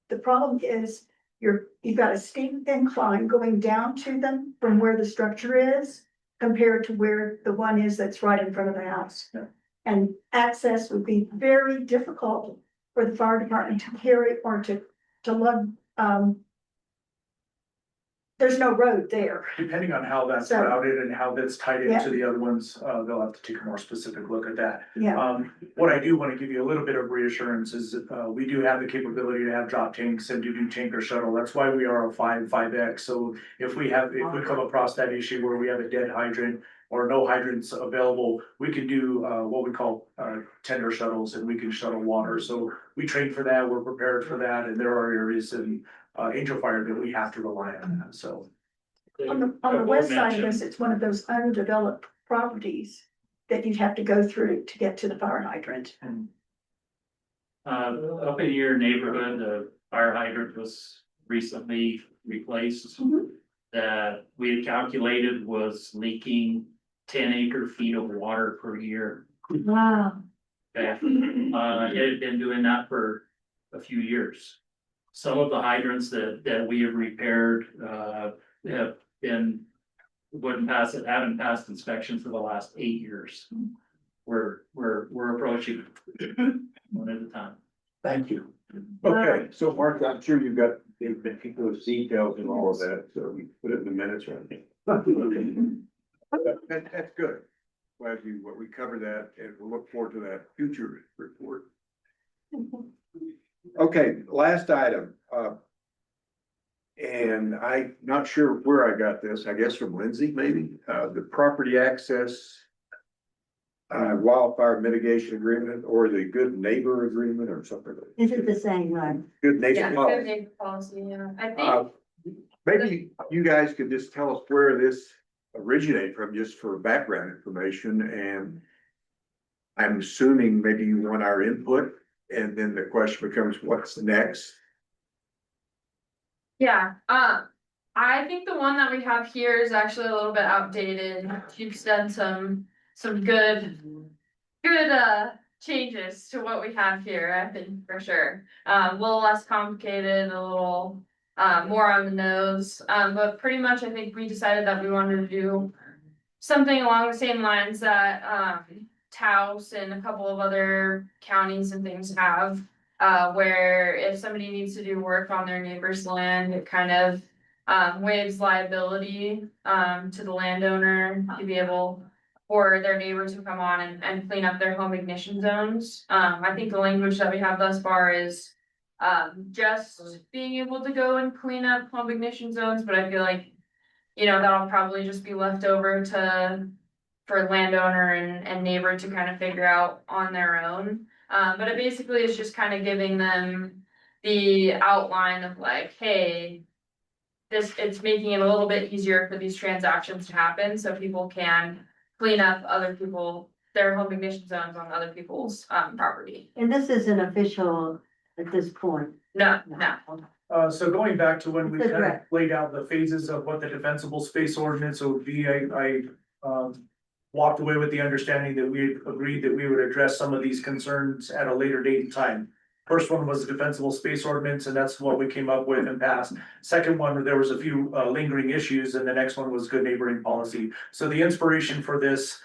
the problem is you've got a steep incline going down to them from where the structure is compared to where the one is that's right in front of the house. Yeah. And access would be very difficult for the fire department to carry or to lug, there's no road there. Depending on how that's So- routed and how that's tied Yeah. into the other ones, they'll have to take a more specific look at that. Yeah, What I do wanna give you a little bit of reassurance is, we do have the capability to have drop tanks and to do tanker shuttle. That's why we are a 5X. So if we come across that issue where we have a dead hydrant or no hydrants available, we can do, what we call, tender shuttles, and we can shuttle water. So we train for that, we're prepared for that, and there are areas in, Angel Fire that we have to rely on that, so. on the west side of this, it's one of those undeveloped properties that you'd have to go through to get to the fire hydrant. Up in your neighborhood, the fire hydrant was recently replaced. Mhm. That we had calculated was leaking 10 acre feet of water per year. Wow. Okay, it had been doing that for a few years. Some of the hydrants that we have repaired, have been, haven't passed inspection for the last 8 years. We're approaching one at a time. Thank you. Okay, so Mark, I'm sure you've got those details and all of that, so we put it in the minutes, right? That's good. Glad we covered that, and we'll look forward to that future report. Okay, last item, and I'm not sure where I got this, I guess from Lindsay, maybe, the property access wildfire mitigation agreement or the good neighbor agreement or something. Is it the same one? Good neighbor. Yeah, policy. good neighbor policy, yeah, I Uh, think, Maybe you guys could just tell us where this originated from, just for background information, and I'm assuming maybe you want our input, and then the question becomes, what's next? yeah, I think the one that we have here is actually a little bit outdated. You've done some good, changes to what we have here, I think, for sure. A little less complicated, a little, more on the nose, but pretty much I think we decided that we wanted to do something along the same lines that, Taos and a couple of other counties and things have. Where if somebody needs to do work on their neighbor's land, it kind of, waives liability, to the landowner to be able for their neighbors to come on and clean up their home ignition zones. I think the language that we have thus far is just being able to go and clean up home ignition zones, but I feel like, that'll probably just be left over for landowner and neighbor to kind of figure out on their own. But it basically is just kind of giving them the outline of like, hey, it's making it a little bit easier for these transactions to happen, so people can clean up their home ignition zones on other people's, property. And this isn't official at this point. No. So going back to when we That's kind of right. laid out the phases of what the defensible space ordinance would be, I walked away with the understanding that we agreed that we would address some of these concerns at a later date and time. First one was the defensible space ordinance, and that's what we came up with and passed. Second one, there was a few lingering issues, and the next one was good neighboring policy. So the inspiration for this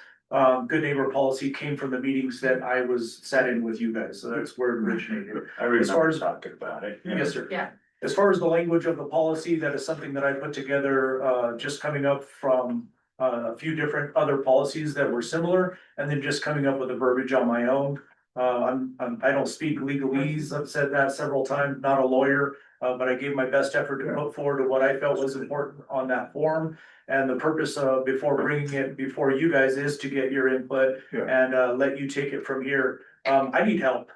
good neighbor policy came from the meetings that I sat in with you guys, so that's where it originated. As far as talking about it. Yes, sir. Yeah. As far as the language of the policy, that is something that I put together, just coming up from a few different other policies that were similar, and then just coming up with the verbiage on my own. I don't speak legalese, I've said that several times, not a lawyer, but I gave my best effort to put forward to what I felt was important on that form. And the purpose of, before bringing it before you guys, is to get your input and let you take it from here. I need help.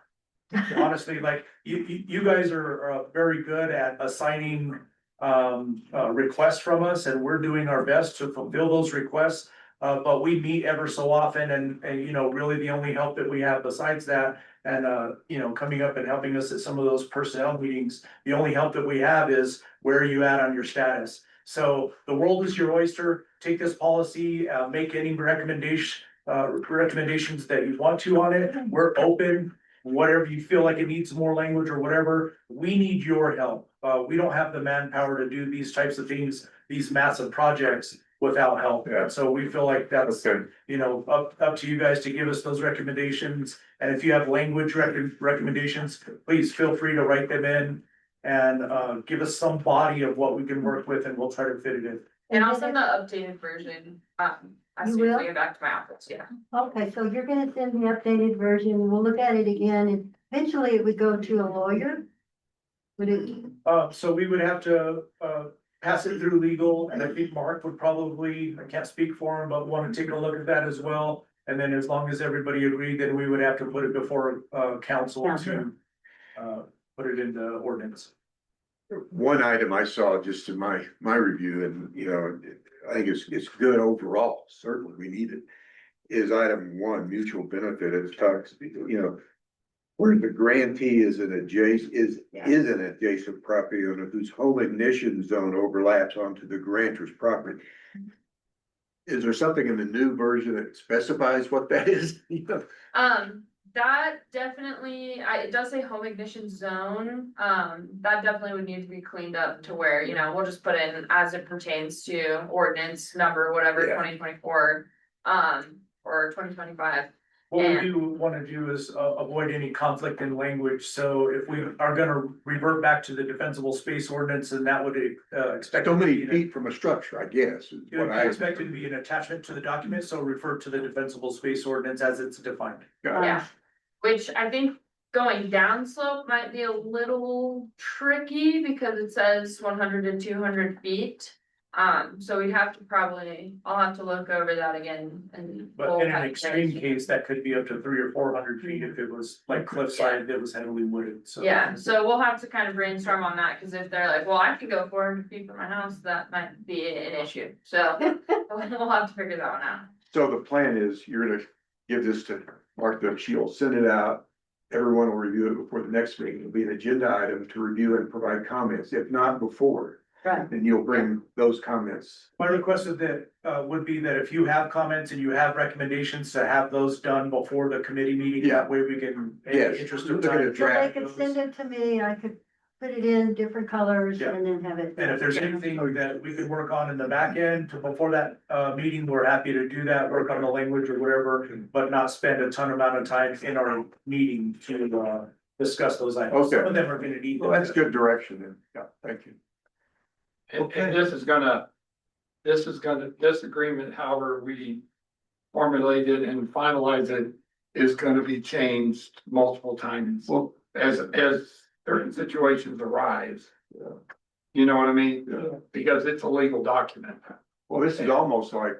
Honestly, like, you guys are very good at assigning requests from us, and we're doing our best to fulfill those requests. but we meet ever so often and, you know, really the only help that we have besides that. And, you know, coming up and helping us at some of those personnel meetings, the only help that we have is where are you at on your status? So the world is your oyster. Take this policy, make any recommendations that you want to on it. We're open. Whatever you feel like it needs more language or whatever, we need your help. We don't have the manpower to do these types of things, these massive projects without help. Yeah. And so we feel like that's, Okay, you know, up to you guys to give us those recommendations. And if you have language recommendations, please feel free to write them in and give us some body of what we can work with and we'll try to fit it in. And I'll send the updated version, as You soon as will? I get back to my office, yeah. Okay, so you're gonna send the updated version, we'll look at it again, and eventually it would go to a lawyer? Would it, So we would have to, pass it through legal, and I think Mark would probably, I can't speak for him, but want to take a look at that as well. And then as long as everybody agreed, then we would have to put it before, council to, put it into ordinance. one item I saw just in my review, and, you know, I think it's good overall, certainly we need it. Is item one, mutual benefit, it talks, you know. Where the grantee is an adjacent property owner whose home ignition zone overlaps onto the grantor's property. Is there something in the new version that specifies what that is? That definitely, it does say home ignition zone, that definitely would need to be cleaned up to where, you know, we'll just put in as it pertains to ordinance number, whatever, Yeah. 2024. Or 2025. What we do want to do is avoid any conflict in language, so if we are gonna revert back to the defensible space ordinance, and that would expect. So it to many be an- feet from a structure, I guess, is It would what be I. expected to be an attachment to the document, so refer to the defensible space ordinance as it's defined. Got it. Yeah, which I think going down slope might be a little tricky because it says 100 and 200 feet. So we'd have to I'll have to look over that again and. But we'll in an have to extreme finish. case, that could be up to 300 or 400 feet if it was like cliffside that was heavily wooded, so. Yeah, so we'll have to kind of brainstorm on that, cause if they're like, well, I can go 400 feet from my house, that might be an issue, so we'll have to figure that one out. So the plan is you're gonna give this to Martha, she'll send it out. Everyone will review it before the next meeting. It'll be an agenda item to review and provide comments, if not before. right, Then you'll bring those comments. My request is that, would be that if you have comments and you have recommendations to have those done before the committee meeting, Yeah. that way we can. in the Yes. Interest of Look at time. it. so they Draft could those. send it to me, I could put it in different colors Yeah. and then have it. And if there's anything that we could work on in the back end to before that meeting, we're happy to do that, work on the language or whatever. But not spend a ton amount of time in our meeting to discuss those items. Okay. Some of them are gonna need. Well, that's good direction then. Yeah, thank you. And this agreement, however we formulate it and finalize it, is gonna be changed multiple times. Well, As certain situations arise. You know what I mean? Yeah. Because it's a legal document. well, this is almost like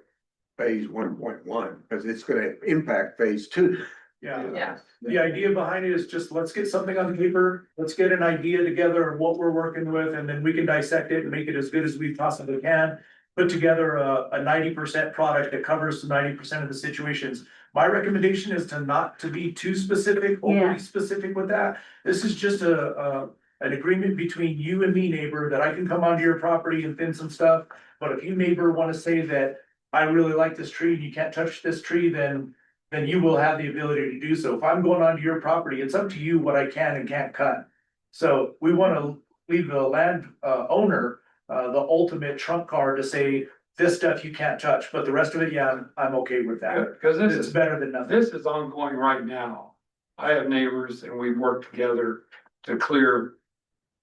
phase 1.1, because it's gonna impact phase 2. Yeah. Yeah. The idea behind it is just, let's get something on paper, let's get an idea together of what we're working with, and then we can dissect it and make it as good as we possibly can. Put together a 90% product that covers 90% of the situations. My recommendation is not to be too specific, Yeah. overly specific with that. This is just an agreement between you and me, neighbor, that I can come onto your property and thin some stuff. But if you, neighbor, wanna say that I really like this tree and you can't touch this tree, then you will have the ability to do so. If I'm going onto your property, it's up to you what I can and can't cut. So we wanna leave the land owner the ultimate trump card to say, this stuff you can't touch, but the rest of it, yeah, I'm okay with that. Cause this It's is, better than nothing. this is ongoing right now. I have neighbors and we've worked together to clear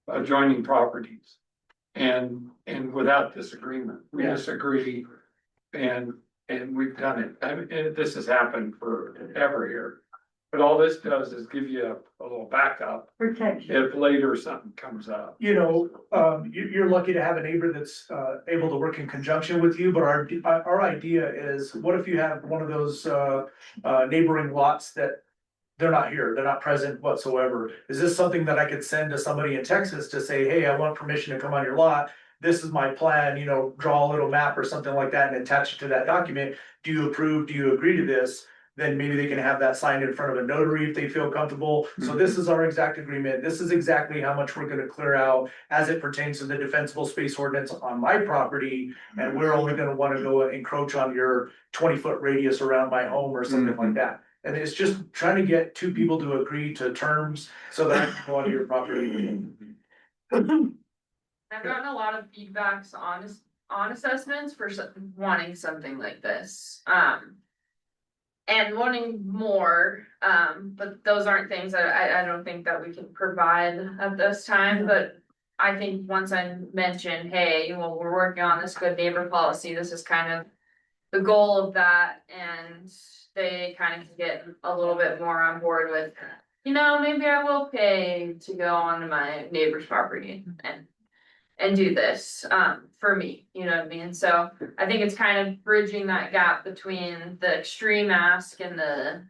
adjoining properties. And without disagreement, we Yeah. disagree and we've done it. I mean, this has happened forever here. But all this does is give you a little backup Protection. if later something comes up. You know, you're lucky to have a neighbor that's able to work in conjunction with you, but our idea is, what if you have one of those neighboring lots that they're not here, they're not present whatsoever? Is this something that I could send to somebody in Texas to say, hey, I want permission to come on your lot? this is my plan, you know, draw a little map or something like that and attach it to that document. Do you approve? Do you agree to this? Then maybe they can have that signed in front of a notary if they feel comfortable. So this is our exact agreement. This is exactly how much we're gonna clear out as it pertains to the defensible space ordinance on my property. And we're only gonna wanna go encroach on your 20-foot radius around my home or something like that. And it's just trying to get two people to agree to terms so that I can go onto your property. I've gotten a lot of feedbacks on assessments for wanting something like this. And wanting more, but those aren't things that I don't think that we can provide at this time, but. I think once I mention, hey, well, we're working on this good neighbor policy, this is kind of the goal of that, and they kind of get a little bit more on board with, you know, maybe I will pay to go onto my neighbor's property and do this, for me, you know what I mean? So I think it's kind of bridging that gap between the extreme ask and the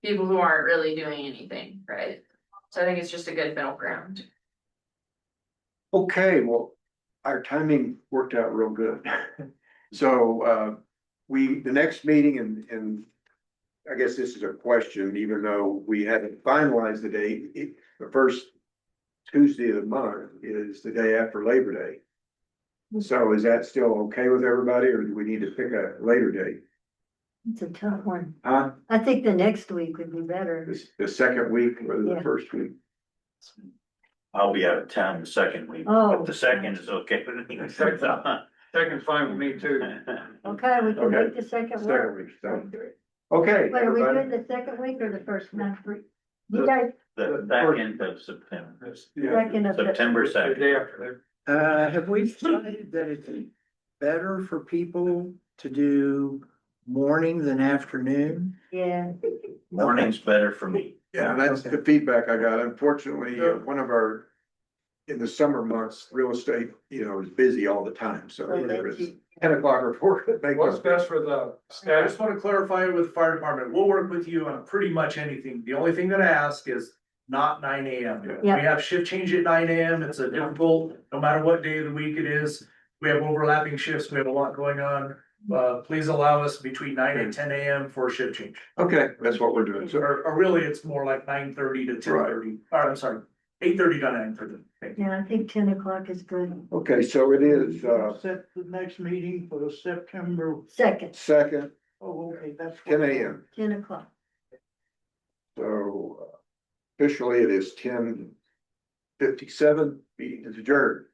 people who aren't really doing anything, right? So I think it's just a good middle ground. Okay, well, our timing worked out real good. So, the next meeting and I guess this is a question, even though we haven't finalized the date, the first Tuesday of the month is the day after Labor Day. So is that still okay with everybody, or do we need to pick a later date? It's a tough one. Huh? I think the next week would be better. The second week or the Yeah. first week? I'll be out of town the second week, Oh. but the second is okay with me. Second's fine with me too. Okay, we can Okay. make the second Second work. week, so. Okay. Wait, are we everybody. doing the second week or the first one? You guys, The second of September, Yeah. second of September The second. day after Have we decided that it's better for people to do morning than afternoon? Yeah, Morning's better for me. Yeah, and that's the feedback I got. Unfortunately, one of our, in the summer months, real estate, you know, is busy all the time, so Oh, there that's is you. 10 o'clock report. there. What's best for the I staff? just wanna clarify with the fire department, we'll work with you on pretty much anything. The only thing that I ask is not 9 AM. We Yeah. have shift change at 9 AM. It's a difficult, no matter what day of the week it is. We have overlapping shifts. We have a lot going on. Please allow us between 9 and 10 AM for shift change. Okay, that's what we're doing. So, Or really, it's more like 9:30 to 10:30, or I'm sorry, 8:30 to 9:30. Thank you. yeah, I think 10 o'clock is good. okay, so it is, Set the next meeting for the September, Second, second, oh, okay, that's. 10 AM. 10 o'clock. So officially it is 10:57. Meeting is adjourned.